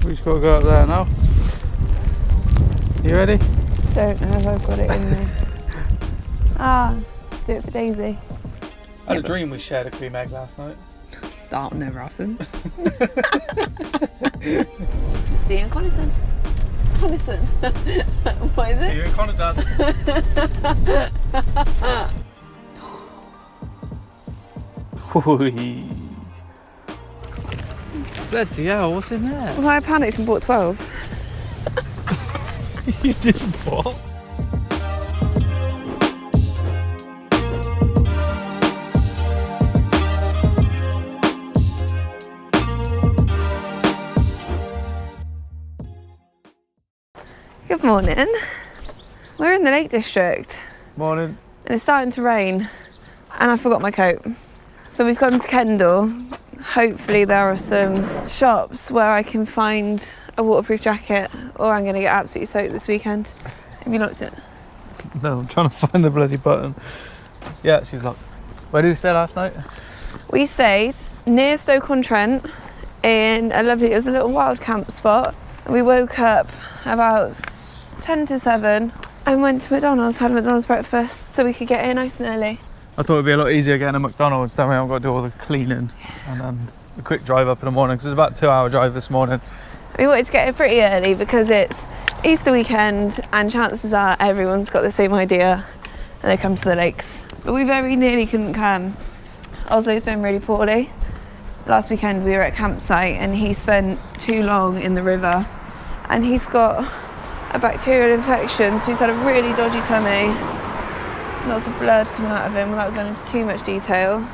we just got to go up there now. You ready? Don't know if I've got it in me. Do it for Daisy. I had a dream we shared a cream egg last night. That'll never happen. See you in Coniston. Coniston. What is it? See you in Coniston. Bloody hell, what's in there? Well, I panicked and bought 12. You did what? Good morning. We're in the Lake District. Morning. And it's starting to rain. And I forgot my coat. So we've come to Kendal. Hopefully there are some shops where I can find a waterproof jacket, or I'm going to get absolutely soaked this weekend. Have you looked at it? No, I'm trying to find the bloody button. Yeah, she's locked. Where did we stay last night? We stayed near Stoke-on-Trent in a lovely, it was a little wild camp spot. And we woke up about 10 to 7 and went to McDonald's, had a McDonald's breakfast so we could get here nice and early. I thought it'd be a lot easier getting a McDonald's, then we haven't got to do all the cleaning and then the quick drive up in the morning, because it's about a 2-hour drive this morning. We wanted to get here pretty early because it's Easter weekend and chances are everyone's got the same idea and they come to the lakes. But we very nearly couldn't come. Oslo's doing really poorly. Last weekend we were at a campsite and he spent too long in the river and he's got a bacterial infection, so he's had a really dodgy tummy. Lots of blood coming out of him without going into too much detail.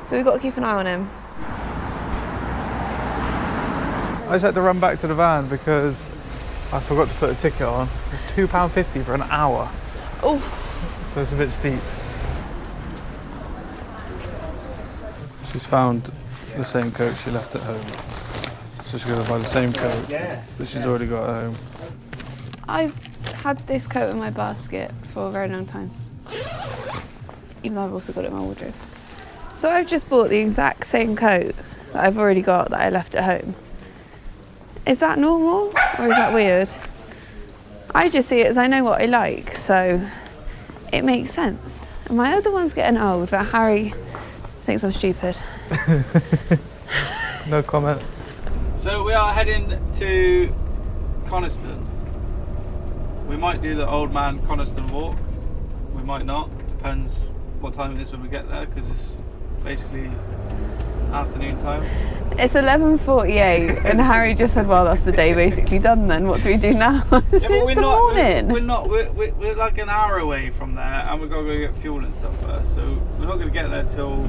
So we've got to keep an eye on him. I just had to run back to the van because I forgot to put a ticket on. It's £2.50 for an hour. Oh. So it's a bit steep. She's found the same coat she left at home. So she's going to buy the same coat that she's already got at home. I've had this coat in my basket for a very long time. Even though I've also got it in my wardrobe. So I've just bought the exact same coat that I've already got that I left at home. Is that normal or is that weird? I just see it as I know what I like, so it makes sense. And my other one's getting old, but Harry thinks I'm stupid. No comment. So we are heading to Coniston. We might do the Old Man Coniston walk. We might not. Depends what time it is when we get there, because it's basically afternoon time. It's 11:48 and Harry just said, well, that's the day basically done then. What do we do now? Yeah, but we're the not, morning. We're like an hour away from there and we've got to go get fuel and stuff first. So we're not going to get there till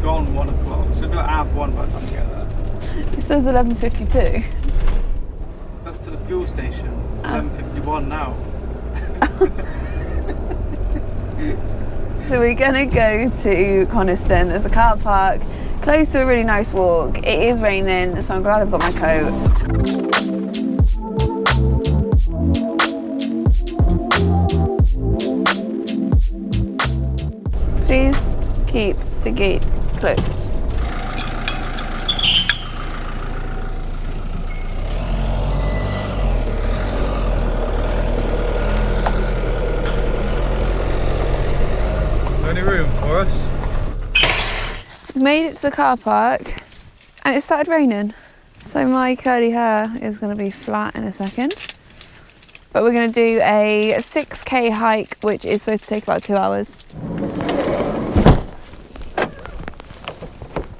gone 1 o'clock. So it'll be like 1:30 by the time we get there. It says 11:52. That's to the fuel station. It's 11:51 now. So we're gonna go to Coniston. There's a car park close to a really nice walk. It is raining, so I'm glad I've got my coat. Please keep the gate closed. Any room for us? We made it to the car park and it started raining. So my curly hair is going to be flat in a second. But we're going to do a 6k hike, which is supposed to take about 2 hours.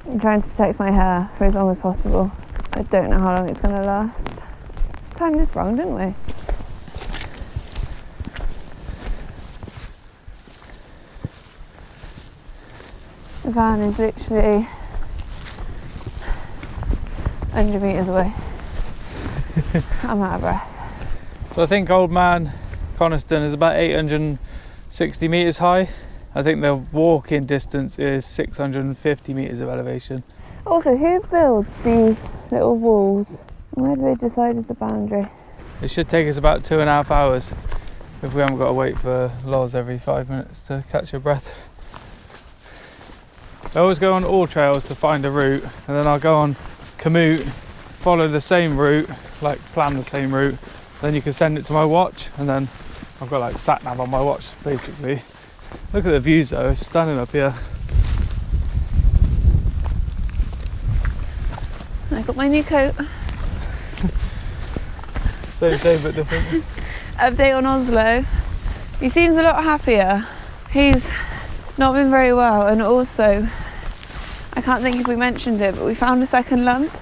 I'm trying to protect my hair for as long as possible. I don't know how long it's going to last. Timed this wrong, didn't we? The van is literally 100 metres away. I'm out of breath. So I think Old Man Coniston is about 860 metres high. I think the walking distance is 650 metres of elevation. Also, who builds these little walls? Where do they decide is the boundary? It should take us about 2.5 hours if we haven't got to wait for Loz every 5 minutes to catch your breath. I always go on all trails to find a route, and then I'll go on Commute follow the same route, like plan the same route, then you can send it to my watch, and then I've got like sat nav on my watch basically. Look at the views though, it's stunning up here. I got my new coat. Same but different. Update on Oslo. He seems a lot happier. He's not been very well, and also I can't think if we mentioned it, but we found a second lump,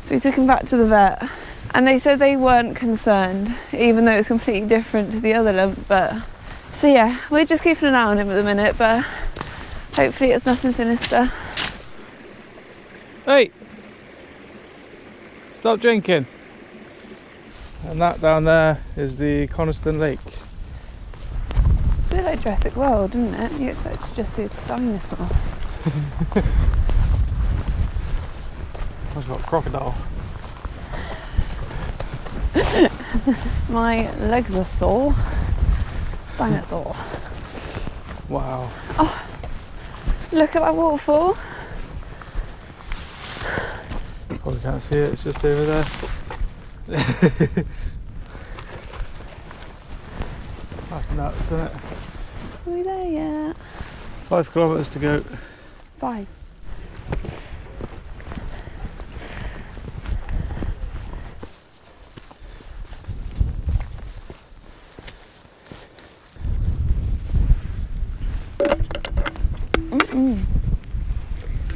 so we took him back to the vet, and they said they weren't concerned, even though it's completely different to the other lump. But so yeah, we're just keeping an eye on him at the minute, but hopefully it's nothing sinister. Hey, stop drinking. And that down there is the Coniston Lake. It's a bit like Jurassic World, isn't it? You expect to just see a dinosaur. I've got a crocodile. My legs are sore. Dinosaur. Wow. Oh, look at that waterfall. Probably can't see it, it's just over there. That's nuts, isn't it? Are we there yet? 5 kilometres to go. 5.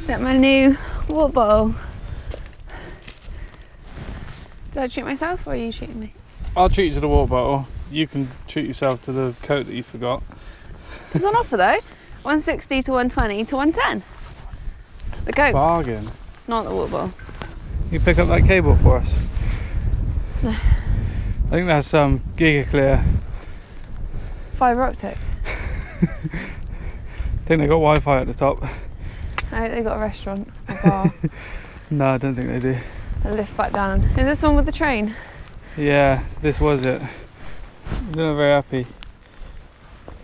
Get my new water bottle. Did I treat myself or are you treating me? I'll treat you to the water bottle. You can treat yourself to the coat that you forgot. It's on offer though. 160 to 120 to 110. The coat. Bargain. Not the water bottle. You pick up that cable for us? No. I think that's Giga Clear. Fibre optic. I think they got Wi-Fi at the top. I hope they got a restaurant, a bar. No, I don't think they do. A lift back down. Is this one with the train? Yeah, this was it. I'm not very happy.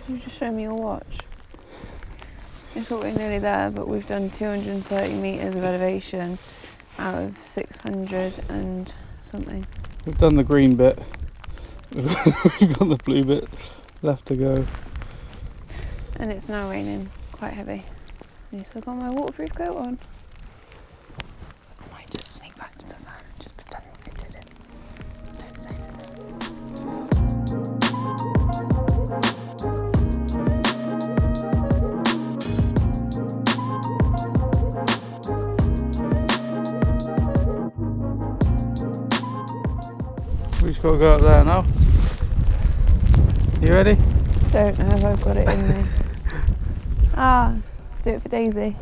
Could you just show me your watch? I thought we were nearly there, but we've done 230 metres of elevation out of 600 and something. We've done the green bit. We've got the blue bit left to go. And it's now raining quite heavy. So I've got my waterproof coat on. I might just sneak back to the van and just pretend I did it. Don't say We just got to go up there now. You ready? Don't know if I've got it in me. Ah, do it for Daisy.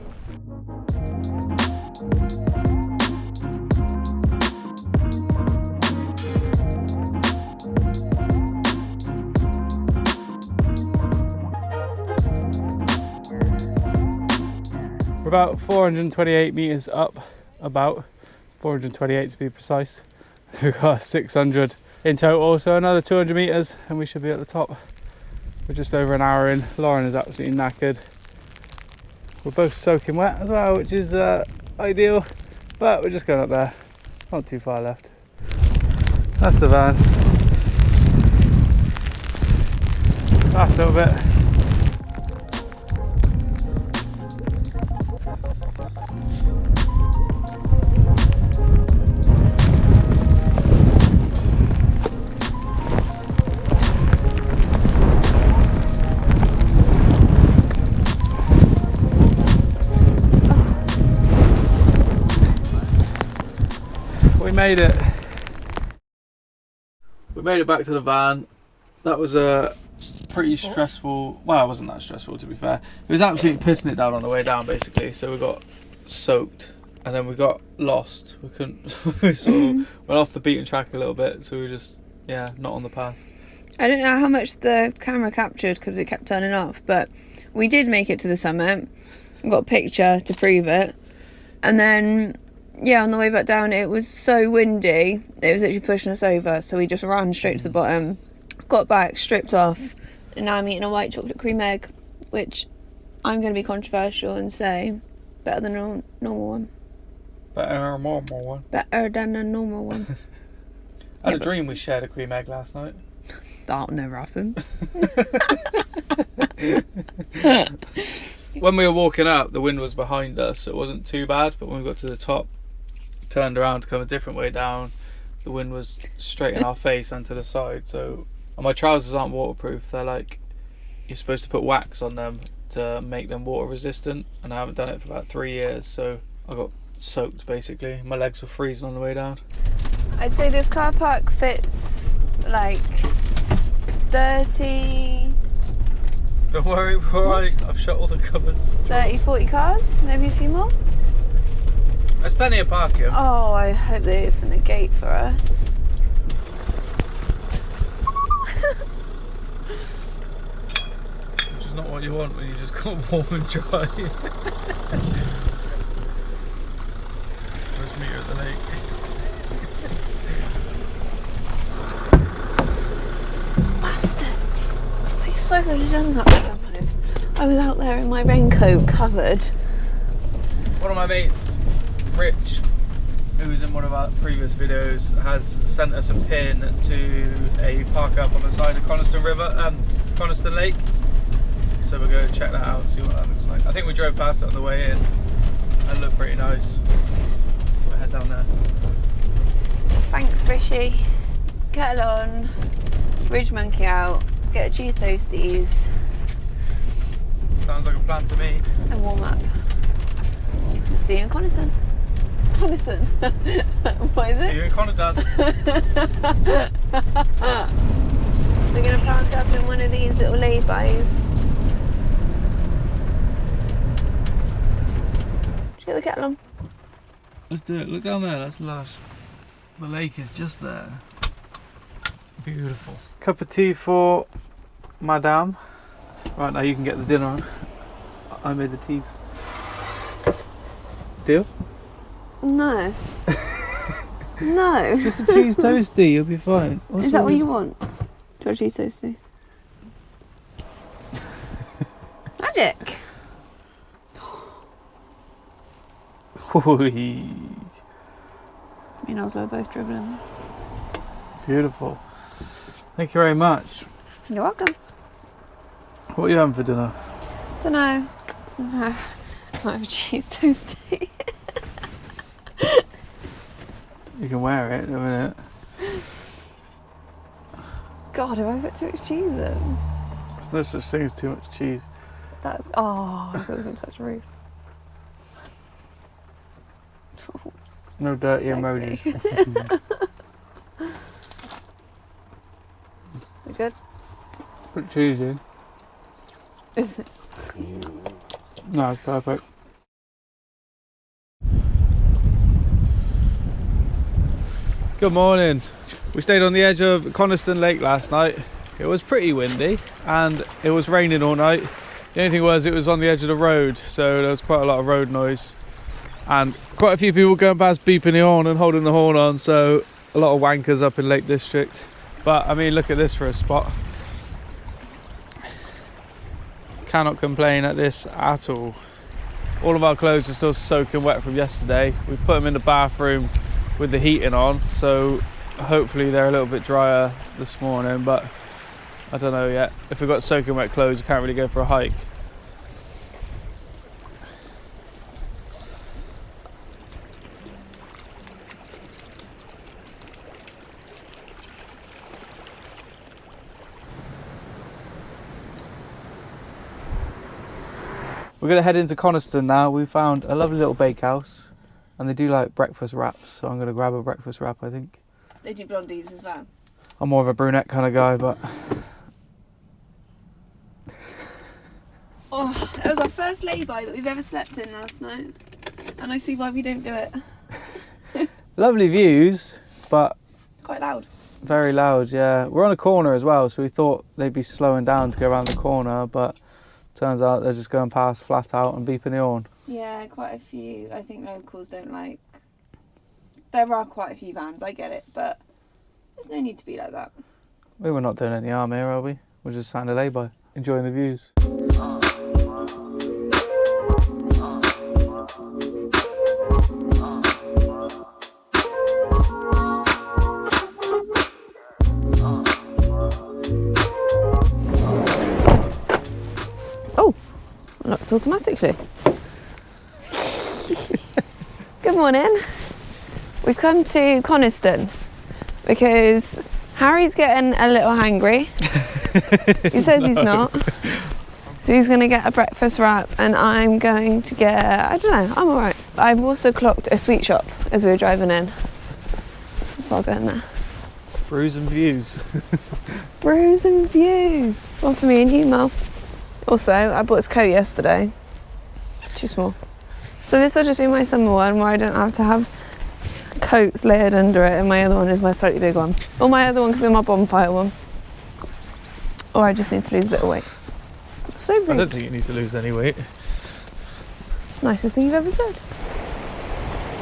We're about 428 metres up, about 428 to be precise. We've got 600 in total, so another 200 metres and we should be at the top. We're just over an hour in. Lauren is absolutely knackered. We're both soaking wet as well, which is ideal, but we're just going up there. Not too far left. That's the van. Last little bit. We made it. We made it back to the van. That was a pretty stressful. Well, it wasn't that stressful to be fair. It was absolutely pissing it down on the way down basically. So we got soaked and then we got lost. We couldn't. We sort of went off the beaten track a little bit. So we were just not on the path. I don't know how much the camera captured because it kept turning off, but we did make it to the summit. Got a picture to prove it, and then. Yeah, on the way back down, it was so windy, it was literally pushing us over, so we just ran straight to the bottom, got back, stripped off, and now I'm eating a white chocolate cream egg, which I'm going to be controversial and say, better than a normal one. Better than a normal one. Better than a normal one. I had a dream we shared a cream egg last night. That'll never happen. When we were walking up, the wind was behind us, so it wasn't too bad. But when we got to the top, turned around to come a different way down, the wind was straight in our face and to the side. So, and my trousers aren't waterproof. They're like, you're supposed to put wax on them to make them water resistant, and I haven't done it for about 3 years. So I got soaked basically. My legs were freezing on the way down. I'd say this car park fits like 30... Don't worry, we're alright. I've shut all the cupboards. 30, 40 cars, maybe a few more. There's plenty of parking. Oh, I hope they open the gate for us. Which is not what you want when you just got warm and dry. First meet her at the lake. Bastards. I so could have done that with someone if I was out there in my raincoat covered. One of my mates, Rich, who was in one of our previous videos, has sent us a pin to a park up on the side of Coniston Lake. So we're going to check that out and see what that looks like. I think we drove past it on the way in and it looked pretty nice. So we'll head down there. Thanks, Brishy. Kettle on, Ridge Monkey out, get a cheese toasties. Sounds like a plan to me. And warm up. See you in Coniston. Coniston? What is it? See you in Coniston. We're going to park up in one of these little lay-bys. Get the kettle on. Let's do it. Look down there, that's lush. The lake is just there. Beautiful. Cup of tea for Madame. Right, now you can get the dinner on. I made the teas. Deal? No. No. It's just a cheese toasty, you'll be fine. Is that what you want? Do you want a cheese toasty? Magic. Me and Oslo are both dribbling. Beautiful. Thank you very much. You're welcome. What are you having for dinner? Dunno. I have a cheese toasty. You can wear it in a minute. God, have I put too much cheese in? There's no such thing as too much cheese. That's... Oh, I thought I was going to touch the roof. No dirty Sexy. emojis. We good? Put cheese in. Is it? No, it's perfect. Good morning. We stayed on the edge of Coniston Lake last night. It was pretty windy and it was raining all night. The only thing was it was on the edge of the road, so there was quite a lot of road noise. And quite a few people going past beeping the horn and holding the horn on, so a lot of wankers up in Lake District. But I mean, look at this for a spot. Cannot complain at this at all. All of our clothes are still soaking wet from yesterday. We put them in the bathroom with the heating on, so hopefully they're a little bit drier this morning, but I don't know yet. If we've got soaking wet clothes, you can't really go for a hike. We're going to head into Coniston now. We found a lovely little bakehouse and they do like breakfast wraps, so I'm going to grab a breakfast wrap, I think. They do blondies as well. I'm more of a brunette kind of guy, but... Oh, it was our first lay-by that we've ever slept in last night. And I see why we don't do it. Lovely views, but... Quite loud. Very loud, yeah. We're on a corner as well, so we thought they'd be slowing down to go around the corner, but... Turns out they're just going past flat out and beeping the horn. Yeah, quite a few. I think locals don't like... There are quite a few vans, I get it, but there's no need to be like that. We were not doing any harm here, are we? We're just sat in a lay-by, enjoying the views. works automatically. Good morning. We've come to Coniston because Harry's getting a little hangry. He says he's not. So he's going to get a breakfast wrap and I'm going to get, I don't know, I'm alright. I've also clocked a sweet shop as we were driving in. So I'll go in there. Brews and views. Brews and views. It's one for me and you, Mel. Also, I bought this coat yesterday. It's too small. So this will just be my summer one where I don't have to have coats layered under it, and my other one is my slightly big one. Or my other one could be my bonfire one. Or I just need to lose a bit of weight. So rude. I don't think you need to lose any weight. Nicest thing you've ever said.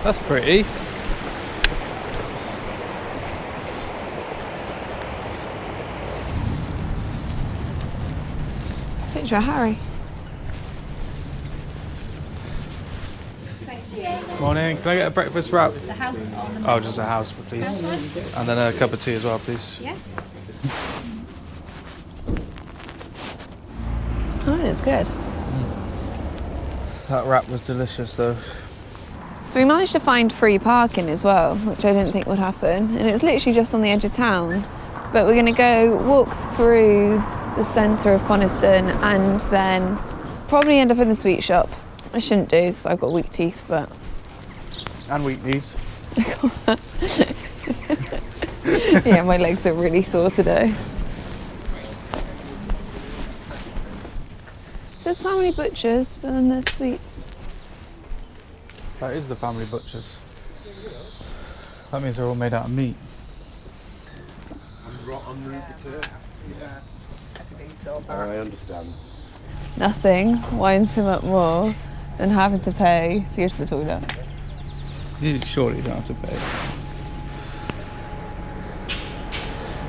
That's pretty. Picture of Harry. Morning. Can I get a breakfast wrap? The house on. Oh, just a house, please. And then a cup of tea as well, please. Yeah. Oh, it's good. That wrap was delicious, though. So we managed to find free parking as well, which I didn't think would happen. And it was literally just on the edge of town. But we're going to go walk through the centre of Coniston and then probably end up in the sweet shop. I shouldn't do because I've got weak teeth, but... And weak knees. Yeah, my legs are really sore today. There's family butchers, but then there's sweets. That is the family butchers. That means they're all made out of meat. I understand. Nothing winds him up more than having to pay to go to the toilet. You surely don't have to pay.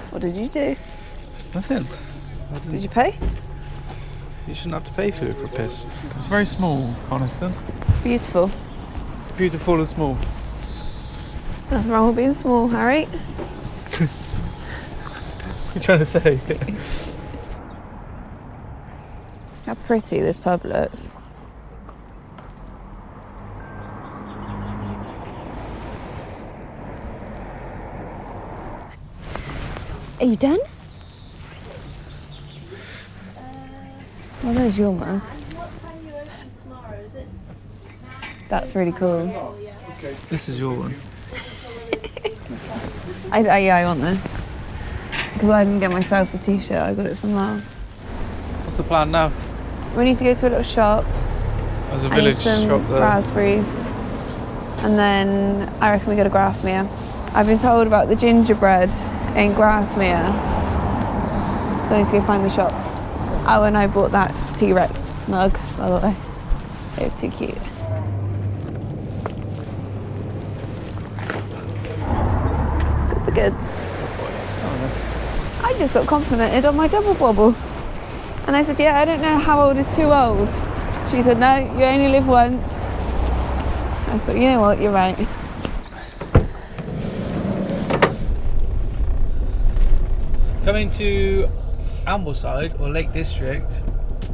What did you do? Nothing. Did you pay? You shouldn't have to pay for it for a piss. It's very small, Coniston. Beautiful. Beautiful and small. Nothing wrong with being small, Harry. What are you trying to say? How pretty this pub looks. Are you done? Well, there's your man. What time are you open tomorrow? Is it? That's really cool. This is your one. I want this. Because I didn't get myself the t-shirt, I got it from Mel. What's the plan now? We need to go to a little shop. There's a I need village some shop there. raspberries. And then I reckon we go to Grasmere. I've been told about the gingerbread in Grasmere. So I need to go find the shop. Oh, and I bought that T-Rex mug, by the way. It was too cute. Got the goods. I just got complimented on my double bobble. And I said, yeah, I don't know how old is too old. She said, no, you only live once. I thought, you know what, you're right. Coming to Ambleside or Lake District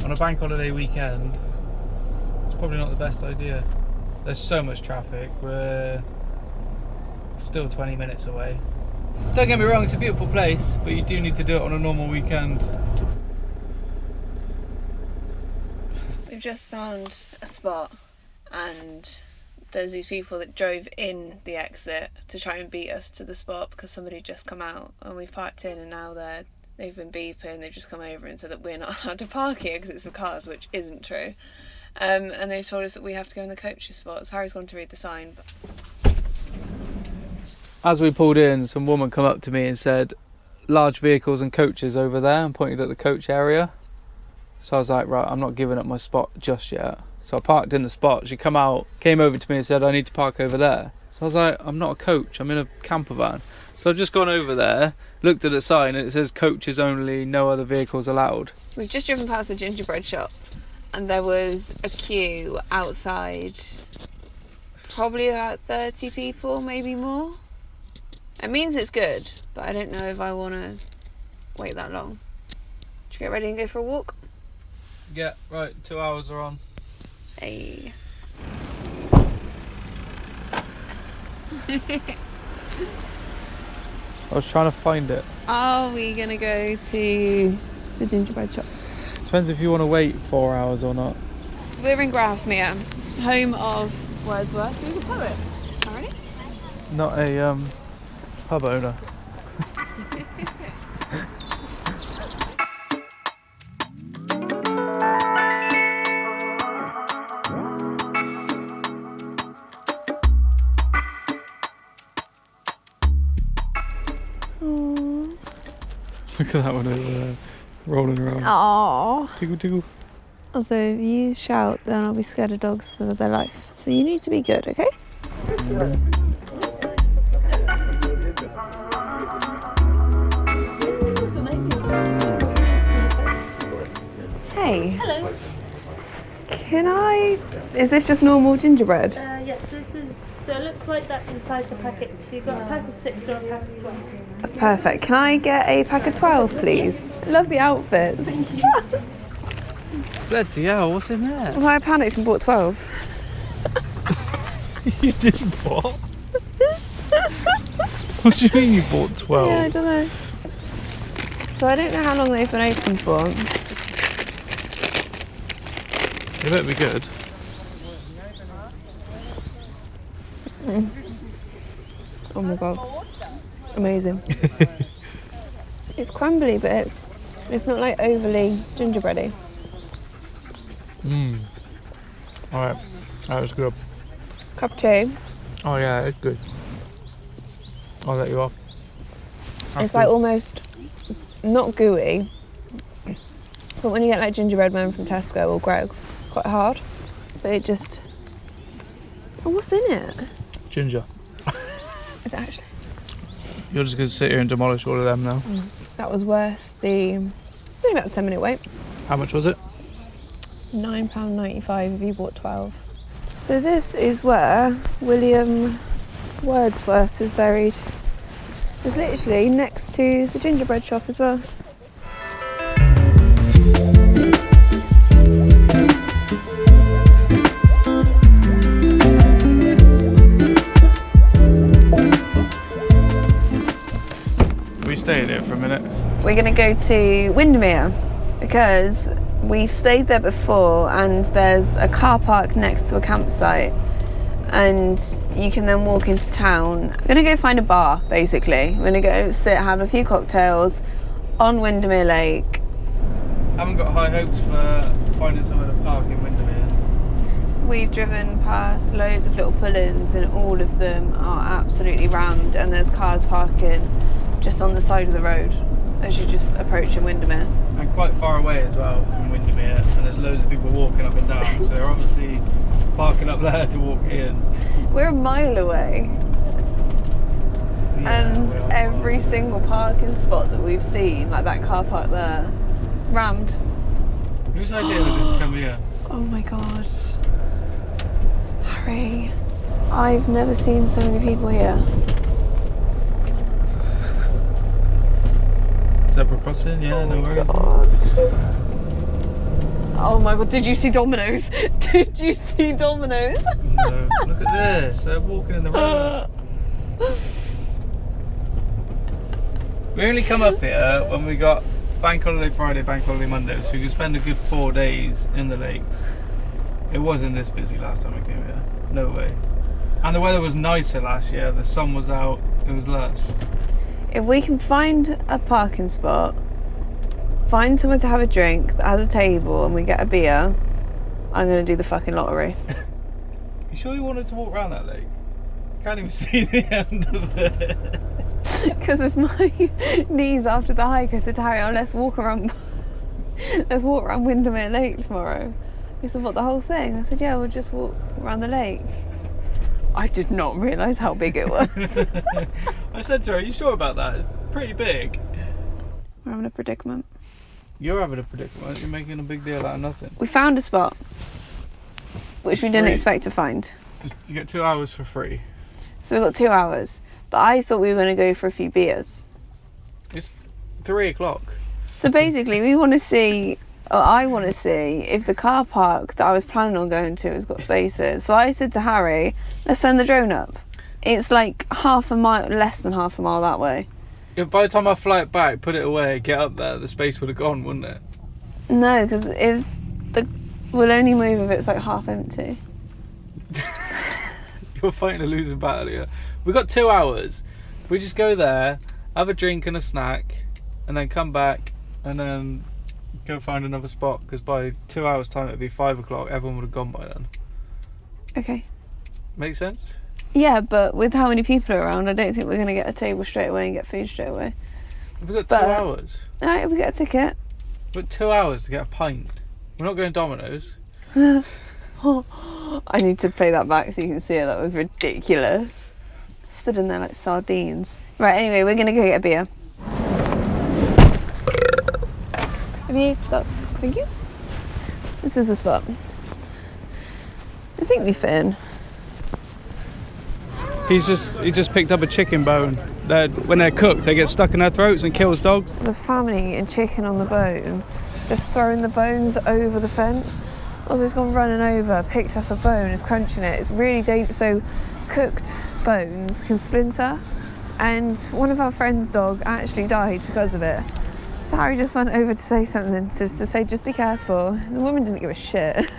on a bank holiday weekend, it's probably not the best idea. There's so much traffic. We're still 20 minutes away. Don't get me wrong, it's a beautiful place, but you do need to do it on a normal weekend. We've just found a spot and there's these people that drove in the exit to try and beat us to the spot because somebody had just come out, and we've parked in and now they've been beeping. They've just come over and said that we're not allowed to park here because it's for cars, which isn't true. And they've told us that we have to go in the coaches spots. Harry's gone to read the sign. As we pulled in, some woman come up to me and said, large vehicles and coaches over there, and pointed at the coach area. So I was like, right, I'm not giving up my spot just yet. So I parked in the spot. She came over to me and said, I need to park over there. So I was like, I'm not a coach, I'm in a camper van. So I've just gone over there, looked at the sign, and it says coaches only, no other vehicles allowed. We've just driven past the gingerbread shop and there was a queue outside, probably about 30 people, maybe more. It means it's good, but I don't know if I want to wait that long. Should we get ready and go for a walk? Yeah, right, 2 hours are on. Hey. I was trying to find it. Are we gonna go to the gingerbread shop? Depends if you want to wait 4 hours or not. So we're in Grafsmere, home of Wordsworth, who's a poet, apparently. Not a pub owner. Look at that one over there, rolling around. Aww. Tickle, tickle. Also, if you shout, then I'll be scared of dogs for their life. So you need to be good, okay? Hey. Hello. Is this just normal gingerbread? Yes, this is. So it looks like that inside the packet. So you've got a pack of 6 or a pack of 12. Perfect. Can I get a pack of 12, please? Love the outfits. Thank you. Bloody hell, what's in there? Well, I panicked and bought 12. You did what? What do you mean you bought 12? Yeah, I don't know. So I don't know how long they've been open for. They better be good. Oh my god. Amazing. It's crumbly, but it's not like overly gingerbready. Alright, that was good. Cup of tea. Oh yeah, it's good. I'll let you off. It's like almost not gooey, but when you get like gingerbread men from Tesco or Greggs, quite hard. But it just. Oh, what's in it? Ginger. Is it actually? You're just going to sit here and demolish all of them now. That was worth the. It's only about a 10-minute wait. How much was it? £9.95 if you bought 12. So this is where William Wordsworth is buried. It's literally next to the gingerbread shop as well. We stayed here for a minute. We're going to go to Windermere because we've stayed there before and there's a car park next to a campsite and you can then walk into town. We're going to go find a bar, basically. We're going to go sit, have a few cocktails on Windermere Lake. Haven't got high hopes for finding somewhere to park in Windermere. We've driven past loads of little pull-ins and all of them are absolutely rammed and there's cars parking just on the side of the road as you're just approaching Windermere. And quite far away as well from Windermere, and there's loads of people walking up and down, so they're obviously parking up there to walk in. We're a mile away. Yeah, And we are every single parking spot that we've seen, like that car park there, rammed. Whose idea was it to come here? Oh my god. Harry, I've never seen so many people here. Zebra crossing, yeah, no worries. God. Oh my god, did you see Domino's? Did you see Domino's? No, look at this, they're walking in the road. We only come up here when we got Bank Holiday Friday, Bank Holiday Monday, so we could spend a good 4 days in the lakes. It wasn't this busy last time we came here, no way. And the weather was nicer last year, the sun was out, it was lush. If we can find a parking spot, find somewhere to have a drink that has a table and we get a beer, I'm going to do the fucking lottery. You sure you wanted to walk around that lake? Can't even see the end of it. Because of my knees after the hike, I said to Harry, let's walk around Windermere Lake tomorrow. He said, what, the whole thing? I said, yeah, we'll just walk around the lake. I did not realise how big it was. I said to her, are you sure about that? It's pretty big. We're having a predicament. You're having a predicament. You're making a big deal out of nothing. We found a spot, which we didn't Free. expect to find. You get 2 hours for free. So we've got 2 hours, but I thought we were going to go for a few beers. It's 3 o'clock. So basically, we want to see Oh, I want to see if the car park that I was planning on going to has got spaces. So I said to Harry, let's send the drone up. It's like half a mile, less than half a mile that way. Yeah, by the time I fly it back, put it away, get up there, the space would have gone, wouldn't it? No, because we'll only move if it's like half empty. You're fighting a losing battle here. We've got 2 hours. If we just go there, have a drink and a snack, and then come back, and then go find another spot, because by 2 hours time it'd be 5 o'clock, everyone would have gone by then. Okay. Make sense? Yeah, but with how many people are around, I don't think we're going to get a table straight away and get food straight away. We've got 2 hours. Alright, if we get a ticket. We've got 2 hours to get a pint. We're not going Domino's. I need to play that back so you can see it. That was ridiculous. Stood in there like sardines. Right, anyway, we're going to go get a beer. Have you stopped? Thank you. This is the spot. I think we fit in. He just picked up a chicken bone. When they're cooked, they get stuck in their throats and kills dogs. The family eating chicken on the bone, just throwing the bones over the fence. Also, it's gone running over, picked up a bone, is crunching it. It's really dangerous. So, cooked bones can splinter, and one of our friend's dog actually died because of it. So Harry just went over to say something, to say just be careful. The woman didn't give a shit.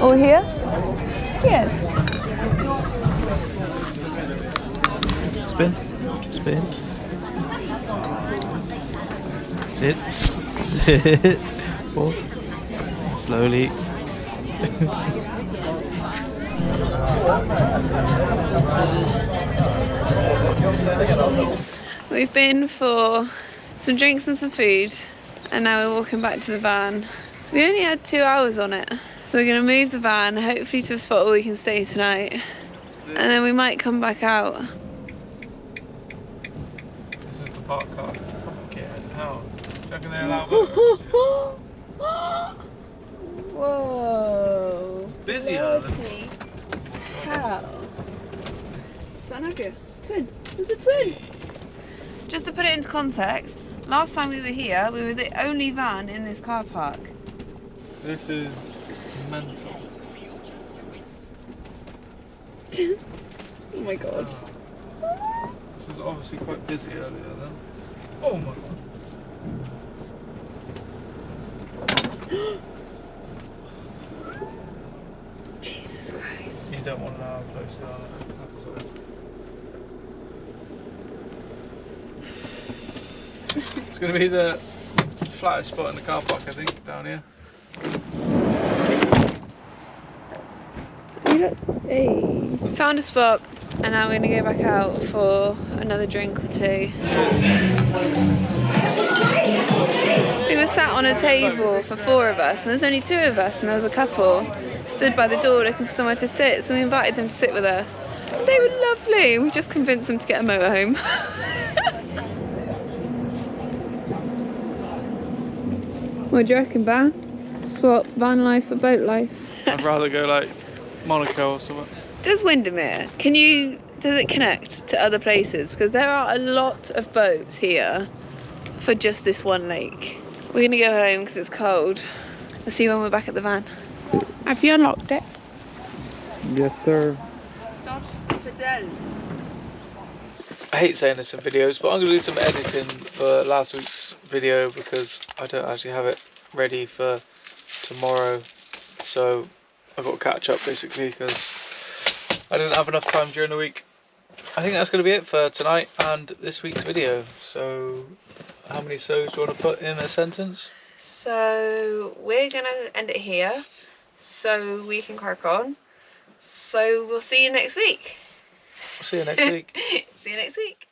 All here? Yes. Spin. Spin. Sit. Sit. Four. Slowly. We've been for some drinks and some food, and now we're walking back to the van. So we only had 2 hours on it. So we're going to move the van, hopefully to a spot where we can stay tonight. And then we might come back out. This is the park car. Fucking hell. Do you reckon they allow motorists? Whoa. It's busier than... Hell. Is that an Agria? Twin. There's a twin. Just to put it into context, last time we were here, we were the only van in this car park. This is mental. Oh my god. This was obviously quite busy earlier then. Oh my god. Jesus Christ. You don't want to know how close we are. It's going to be the flattest spot in the car park, I think, down here. Hey. Found a spot, and now we're going to go back out for another drink or two. We were sat on a table for 4 of us, and there was only 2 of us, and there was a couple stood by the door looking for somewhere to sit, so we invited them to sit with us. They were lovely. We just convinced them to get a motorhome. What do you reckon, Ba? Swap van life for boat life? I'd rather go like Monaco or something. Does Windermere, does it connect to other places? Because there are a lot of boats here for just this one lake. We're gonna go home because it's cold. We'll see you when we're back at the van. Have you unlocked it? Yes, sir. Dodge the pedals. I hate saying this in videos, but I'm going to do some editing for last week's video because I don't actually have it ready for tomorrow. So I've got to catch up basically because I didn't have enough time during the week. I think that's going to be it for tonight and this week's video. So how many so's do you want to put in a sentence? So we're going to end it here so we can crack on. So we'll see you next week. See you next week. See you next week.